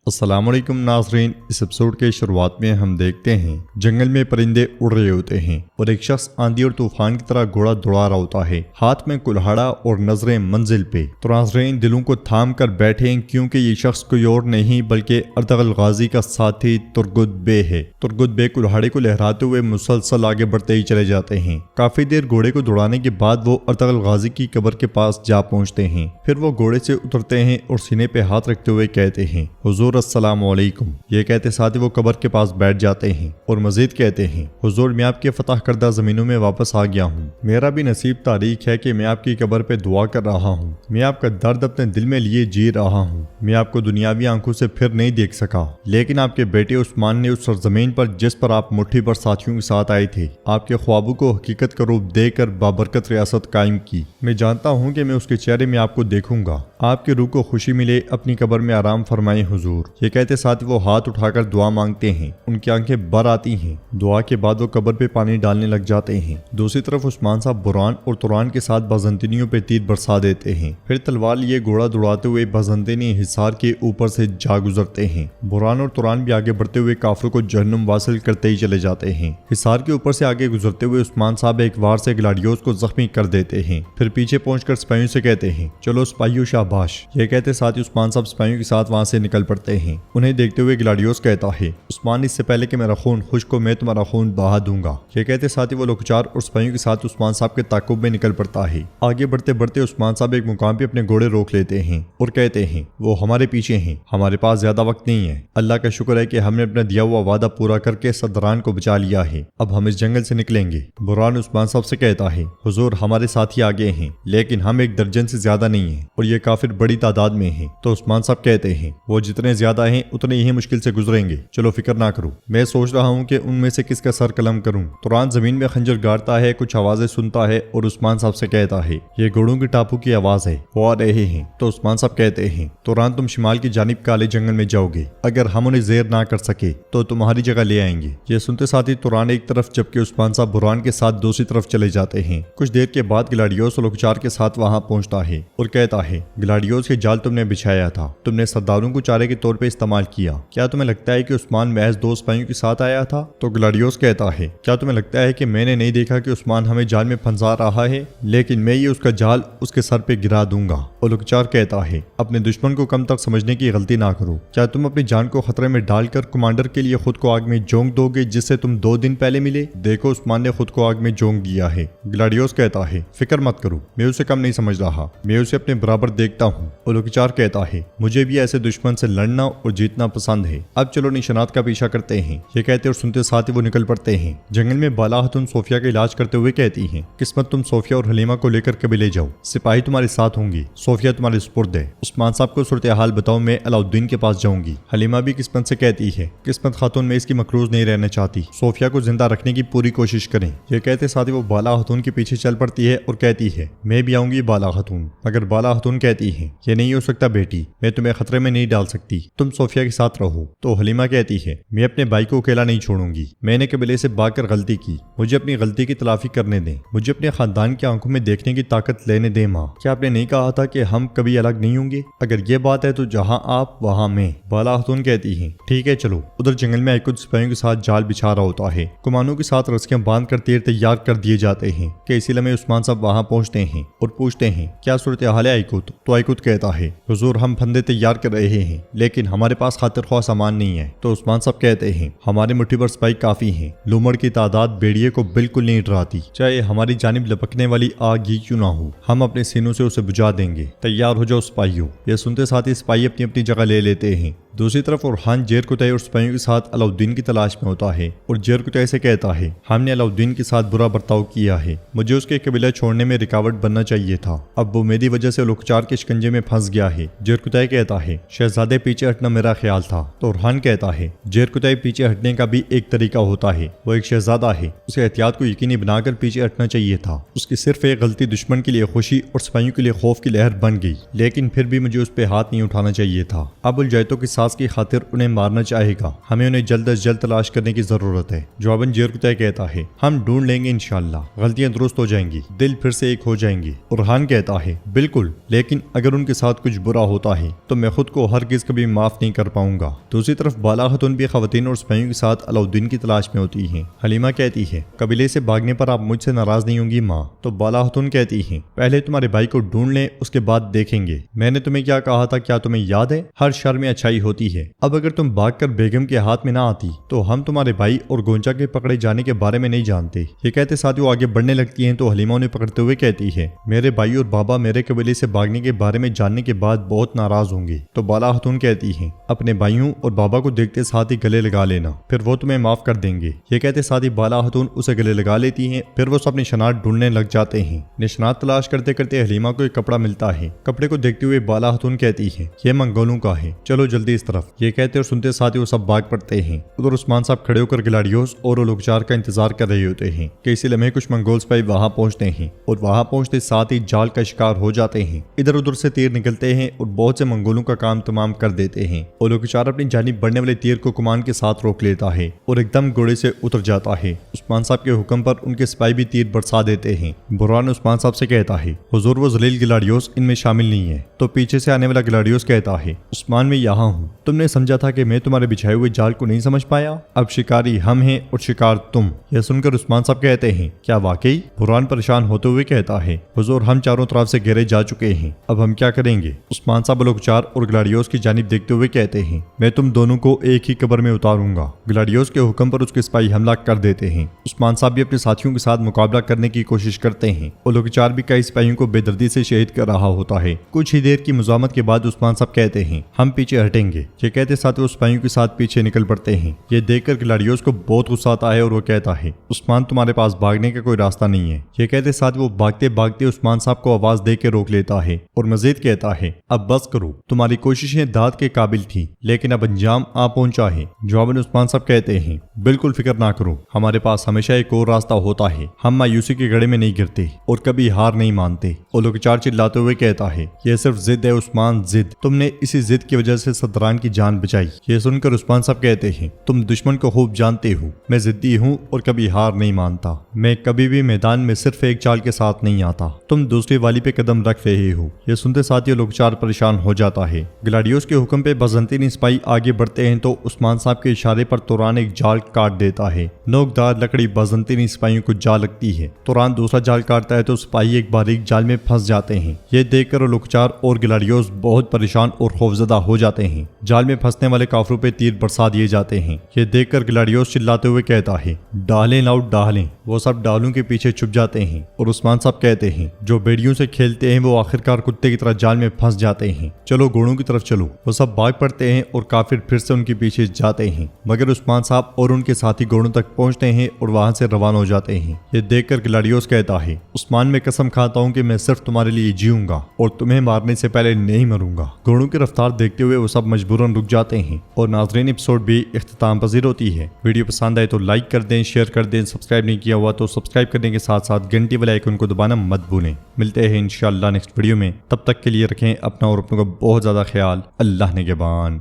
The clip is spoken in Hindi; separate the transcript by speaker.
Speaker 1: अस्सलामुअलैकुम नाज़रीन, इस एपिसोड के शुरुआत में हम देखते हैं जंगल में परिंदे उड़ रहे होते हैं और एक शख्स आंधी और तूफान की तरह घोड़ा दौड़ा रहा होता है, हाथ में कुल्हाड़ा और नजरें मंजिल पे। तो नाज़रीन दिलों को थाम कर बैठे क्योंकि ये शख्स कोई और नहीं बल्कि अर्तगल गाजी का साथी तुर्गुत बे है। तुर्गुत बे कुल्हाड़े को लहराते हुए मुसलसल आगे बढ़ते ही चले जाते हैं। काफी देर घोड़े को दौड़ाने के बाद वो अर्तगल गाजी की कब्र के पास जा पहुंचते हैं। फिर वो घोड़े से उतरते हैं और सीने पे हाथ रखते हुए कहते हैं, हुजूर अस्सलामुअलैकुम। ये कहते साथ ही वो कब्र के पास बैठ जाते हैं और मजीद कहते हैं, हुजूर मैं आपके फतह करदा जमीनों में वापस आ गया हूँ। मेरा भी नसीब तारीख है कि मैं आपकी कब्र पे दुआ कर रहा हूँ। मैं आपका दर्द अपने दिल में लिए जी रहा हूँ। मैं आपको दुनियावी आंखों से फिर नहीं देख सका, लेकिन आपके बेटे उस्मान ने उस सरजमीन पर जिस पर आप मुट्ठी पर साथियों के साथ आए थे, आपके ख्वाबों को हकीकत का रूप देकर बाबरकत रियासत कायम की। मैं जानता हूँ कि मैं उसके चेहरे में आपको देखूंगा। आपकी रूह को खुशी मिले, अपनी कब्र में आराम फरमाए हुजूर। ये कहते साथ वो हाथ उठाकर दुआ मांगते हैं। उनकी आंखें भर आती हैं। दुआ के बाद वो कब्र पे पानी डालने लग जाते हैं। दूसरी तरफ उस्मान साहब बुरान और तुरान के साथ बाज़ंतिनियों पे तीर बरसा देते हैं। फिर तलवार लिए घोड़ा दौड़ाते हुए बाज़ंतिनी हिसार के ऊपर से जा गुजरते हैं। बुरान और तुरान भी आगे बढ़ते हुए काफिरों को जहन्नुम वासिल करते ही चले जाते हैं। हिसार के ऊपर से आगे गुजरते हुए उस्मान साहब एक वार से ग्लाडियोस को जख्मी कर देते हैं। फिर पीछे पहुंचकर सिपाहियों से कहते हैं, चलो सिपाहियों शाबाश। ये कहते साथ ही उस्मान साहब सिपाहियों के साथ वहां से निकल पड़ते हैं। उन्हें देखते हुए ग्लाडियोस कहता है, उस्मान इससे पहले कि मेरा खून खुश्क हो मैं तुम्हारा खून बहा दूंगा। ये कहते साथ ही वो लोकचार और सिपाहियों के साथ उस्मान साहब के ताकुब में निकल पड़ता है। आगे बढ़ते बढ़ते उस्मान साहब एक मुकाम पे अपने घोड़े रोक लेते हैं और कहते हैं, वो हमारे पीछे हैं, हमारे पास ज्यादा वक्त नहीं है। अल्लाह का शुक्र है कि हमने अपना दिया हुआ वादा पूरा करके सरदारान को बचा लिया है। अब हम इस जंगल से निकलेंगे। बुरान उस्मान साहब से कहता है, हुजूर हमारे साथी आगे हैं, लेकिन हम एक दर्जन से ज्यादा नहीं है और ये काफिर बड़ी तादाद में है। तो उस्मान साहब कहते हैं, वो जितने ज्यादा हैं उतने ही मुश्किल से गुजरेंगे। चलो फिक्र ना करो, मैं सोच रहा हूँ कि उनमें से किसका सर कलम करूँ। तुरान जमीन में खंजर गाड़ता है, कुछ आवाजें सुनता है और उस्मान साहब से कहता है, ये घोड़ों की टापू की आवाज है, वो आ रहे हैं। तो उस्मान साहब कहते हैं, तुरान तुम शिमाल की जानिब काले जंगल में जाओगे, अगर हम उन्हें जेर ना कर सके तो तुम्हारी जगह ले आएंगे। ये सुनते साथ ही तुरान एक तरफ जबकि उस्मान साहब बुरान के साथ दूसरी तरफ चले जाते हैं। कुछ देर के बाद ग्लाडियोस लोकचार के साथ वहां पहुंचता है और कहता है, ग्लाडियोस के जाल तुमने बिछाया था, तुमने सरदारों को चारे के तौर पे इस्तेमाल किया। क्या तुम्हें लगता है कि उस्मान महज दो सिपाहियों के साथ आया था? तो ग्लाडियोस कहता है, क्या तुम्हें लगता है कि मैंने नहीं देखा कि उस्मान हमें जाल में फंसा रहा है, लेकिन मैं ये उसका जाल उसके सर पे गिरा दूंगा। और लोकचार कहता है, अपने दुश्मन को कम तक समझने की गलती ना करो। क्या तुम अपनी जान को खतरे में डालकर कमांडर के लिए खुद को आग में झोंक दोगे जिससे तुम 2 दिन पहले मिले? देखो उस्मान ने खुद को आग में झोंक दिया है। ग्लाडियोस कहता है, फिक्र मत करो, मैं उसे कम नहीं समझ रहा, मैं उसे अपने बराबर देखता हूँ। और लोकचार कहता है, मुझे भी ऐसे दुश्मन से लड़ना और जीतना पसंद है। अब चलो निशानात का पीछा करते हैं। ये कहते और सुनते साथ ही वो निकल पड़ते हैं। जंगल में बाला खातून सोफिया का इलाज करते हुए कहती हैं, किस्मत तुम सोफिया और हलीमा को लेकर कभी ले जाओ, सिपाही तुम्हारे साथ होंगी, सोफिया तुम्हारे सुपुर्द है। उस्मान साहब को सूरत हाल बताओ, मैं अलाउद्दीन के पास जाऊंगी। हलीमा भी किस्मत से कहती है, किस्मत खातून में इसकी मकरूज नहीं रहना चाहती, सोफिया को जिंदा रखने की पूरी कोशिश करें। ये कहते साथ ही वो बाला खातून के पीछे चल पड़ती है और कहती है, मैं भी आऊंगी बाला खातून। मगर बाला खातून कहती है, ये नहीं हो सकता बेटी, मैं तुम्हें खतरे में नहीं डाल सकती, तुम सोफिया के साथ रहो। तो हलीमा कहती है, मैं अपने भाई को अकेला नहीं छोड़ूंगी, मैंने कबीले से भागकर गलती की, मुझे अपनी गलती की तलाफी करने दें, मुझे अपने खानदान की आंखों में देखने की ताकत लेने दें। माँ, क्या आपने नहीं कहा था कि हम कभी अलग नहीं होंगे? अगर ये बात है तो जहाँ आप वहाँ मैं। बाला खातून कहती है, ठीक है चलो। उधर जंगल में आइकुद सिपाहियों के साथ जाल बिछा रहा होता है। कुमानों के साथ रस्सियां बांध कर तीर तैयार कर दिए जाते हैं कि इसी लम्हे उस्मान साहब वहाँ पहुँचते हैं और पूछते हैं, क्या सूरत हाल है आइकुद? तो आइकुद कहता है, हुजूर हम फंदे तैयार कर रहे हैं, लेकिन हमारे पास खातिर ख्वाह सामान नहीं है। तो उस्मान साहब कहते हैं, हमारे मुट्ठी पर सिपाही काफी हैं, लूमड़ की तादाद बेड़िए को बिल्कुल नहीं डराती, चाहे हमारी जानिब लपकने वाली आग ही क्यों ना हो, हम अपने सीनों से उसे बुझा देंगे। तैयार हो जाओ सिपाहियों। ये सुनते साथ ही सिपाही अपनी अपनी जगह ले लेते हैं। दूसरी तरफ ओरहान जेर कुतई और सिपाहियों के साथ अलाउद्दीन की तलाश में होता है और जेर कुतई से कहता है, हमने अलाउद्दीन के साथ बुरा बर्ताव किया है, मुझे उसके कबीला छोड़ने में रुकावट बनना चाहिए था, अब वो मेरी वजह से लोकचार के शिकंजे में फंस गया है। जेर कुतई कहता है, शहजादे पीछे हटना मेरा ख्याल था। तो ओरहान कहता है, जेर कुतई पीछे हटने का भी एक तरीका होता है, वो एक शहजादा है, उसे एहतियात को यकीनी बनाकर पीछे हटना चाहिए था। उसकी सिर्फ एक गलती दुश्मन के लिए खुशी और सिपाहियों के लिए खौफ की लहर बन गई, लेकिन फिर भी मुझे उस पर हाथ नहीं उठाना चाहिए था। अब उलजैतों के साथ राज की खातिर उन्हें मारना चाहेगा। हमें उन्हें जल्द अज जल्द तलाश करने की जरूरत है। जॉबन जेरकुतय कहता है, हम ढूंढ लेंगे इंशाल्लाह, गलतियां दुरुस्त हो जाएंगी, दिल फिर से एक हो जाएंगी। उरहान कहता है, बिल्कुल, लेकिन अगर उनके साथ कुछ बुरा होता है तो मैं खुद को हरगिज कभी माफ नहीं कर पाऊंगा। दूसरी तरफ बाला खतून भी खवातीन और सिपाहियों के साथ अलाउद्दीन की तलाश में होती है। हलीमा कहती है, कबीले से भागने पर आप मुझसे नाराज नहीं होंगी माँ। तो बाला खतून कहती है, पहले तुम्हारे भाई को ढूंढ लें, उसके बाद देखेंगे। मैंने तुम्हें क्या कहा था, क्या तुम्हें याद है? हर शर में अच्छाई होती है। अब अगर तुम भागकर बेगम के हाथ में ना आती तो हम तुम्हारे भाई और गोंचा के पकड़े जाने के बारे में नहीं जानते। ये कहते साथ वो आगे बढ़ने लगती हैं तो हलीमा उन्हें पकड़ते हुए कहती है, मेरे भाई और बाबा मेरे कबीले से भागने के बारे में जानने के बाद बहुत नाराज होंगे। तो बाला खतून कहती है, अपने भाइयों और बाबा को देखते साथ ही गले लगा लेना, फिर वो तुम्हें माफ कर देंगे। ये कहते साथ ही बाला खतून उसे गले लगा लेती हैं। फिर वो सब निशानात ढूंढने लग जाते हैं। निशानात तलाश करते करते हलीमा को एक कपड़ा मिलता है। कपड़े को देखते हुए बाला खतून कहती है, ये मंगोलों का है, चलो जल्दी इस तरफ। ये कहते और सुनते साथ ही वो सब भाग पड़ते हैं। उधर उस्मान साहब खड़े होकर गिलाडियोस और लोगचार का इंतजार कर रहे होते हैं कि इसी लम्हे कुछ मंगोल सिपाही वहां पहुंचते हैं और वहां पहुंचते साथ ही जाल का शिकार हो जाते हैं। इधर उधर से तीर निकलते हैं और बहुत से मंगोलों का काम तमाम कर देते हैं। और लोगचार अपनी जानिब बढ़ने वाले तीर को कमान के साथ रोक लेता है और एकदम घोड़े से उतर जाता है। उस्मान साहब के हुक्म पर उनके सिपाही भी तीर बरसा देते हैं। बुरहान उस्मान साहब से कहता है, हुजूर वो जलील गिलाडियोस इनमें शामिल नहीं है। तो पीछे से आने वाला गिलाडियोस कहता है, उस्मान मैं यहाँ हूँ, तुमने समझा था कि मैं तुम्हारे बिछाए हुए जाल को नहीं समझ पाया, अब शिकारी हम हैं और शिकार तुम। यह सुनकर उस्मान साहब कहते हैं, क्या वाकई? बुरहान परेशान होते हुए कहता है, हुजूर हम चारों तरफ से घेरे जा चुके हैं, अब हम क्या करेंगे? उस्मान साहब लोगचार और गिलाडियोस की जानिब देखते हुए कहते हैं, मैं तुम दोनों को एक ही कब्र में उतारूंगा। गिलाडियोस के हुक्म पर उसके सिपाही हमला कर देते हैं। उस्मान साहब भी अपने साथियों के साथ मुकाबला करने की कोशिश करते हैं और लोगचार भी कई सिपाहियों को बेदर्दी से शहीद कर रहा होता है। कुछ ही देर की मुजामत के बाद उस्मान साहब कहते हैं, हम पीछे हटेंगे। ये कहते साथ वो सिपाहियों के साथ पीछे निकल पड़ते हैं। ये देखकर गिलाडियोस को बहुत गुस्सा आता है और वो कहता है, उस्मान तुम्हारे पास भागने का कोई रास्ता नहीं है। ये कहते साथ वो भागते भागते उस्मान साहब को आवाज दे के रोक लेता है और मजीद कहता है, अब बस करो, तुम्हारी कोशिशें दाद के काबिल थी लेकिन अब अंजाम आ पहुंचा है। जवाबन उस्मान साहब कहते हैं, बिल्कुल फिक्र ना करो, हमारे पास हमेशा एक और रास्ता होता है, हम मायूसी के गड़े में नहीं गिरते और कभी हार नहीं मानते। और लोगचार चिल्लाते हुए कहता है, यह सिर्फ जिद है उस्मान, जिद, तुमने इसी जिद की वजह से सदरान की जान बचाई। ये सुनकर उस्मान साहब कहते हैं, तुम दुश्मन को खूब जानते हो, मैं जिद्दी हूँ और कभी हार नहीं मानता, मैं कभी भी मैदान में सिर्फ एक चाल के साथ नहीं आता, तुम दूसरी वाली पे कदम रख रहे हो। ये सुनते साथ ही लोगचार परेशान हो जाता है। गिलाडियोस के हुक्म पे बाज़ंतीनी सिपाही आगे बढ़ते हैं तो उस्मान साहब के इशारे पर तुरान एक जाल काट देता है। नोकदार लकड़ी बाज़ंतीनी सिपाहियों को जा लगती है। तुरान दूसरा जाल काटता है तो सिपाही एक बारीक जाल में फंस जाते हैं। ये देखकर लोगचार और गिलाडियोस बहुत परेशान और खौफजदा हो जाते हैं। जाल में फंसने वाले काफिरों पे तीर बरसा दिए जाते हैं। ये देखकर गिलाडियोस चिल्लाते हुए कहता है, डालें लाओ डालें। वो सब डालों के पीछे छुप जाते हैं और उस्मान साहब कहते हैं, जो बेड़ियों से खेलते हैं वो आखिरकार कुत्ते की तरह जाल में फंस जाते हैं, चलो घोड़ों की तरफ चलो। वो सब भाग पड़ते हैं और काफिर फिर से उनके पीछे जाते हैं, मगर उस्मान साहब और उनके साथी घोड़ों तक पहुंचते हैं और वहां से रवाना हो जाते हैं। ये देखकर गिलाडियोस कहता है, उस्मान मैं कसम खाता हूँ कि मैं सिर्फ तुम्हारे लिए जीऊंगा और तुम्हें मारने से पहले नहीं मरूंगा। घोड़ों की रफ्तार देखते हुए वो सब मजबूरन रुक जाते हैं और नाजरीन एपिसोड भी इख्तिताम पजीर होती है। वीडियो पसंद आए तो लाइक कर दें, शेयर कर दें, सब्सक्राइब नहीं किया हुआ तो सब्सक्राइब करने के साथ साथ घंटी वाले आइकन को दबाना मत भूलें। मिलते हैं इंशाअल्लाह नेक्स्ट वीडियो में, तब तक के लिए रखें अपना और अपनों का बहुत ज्यादा ख्याल। अल्लाह निगहबान।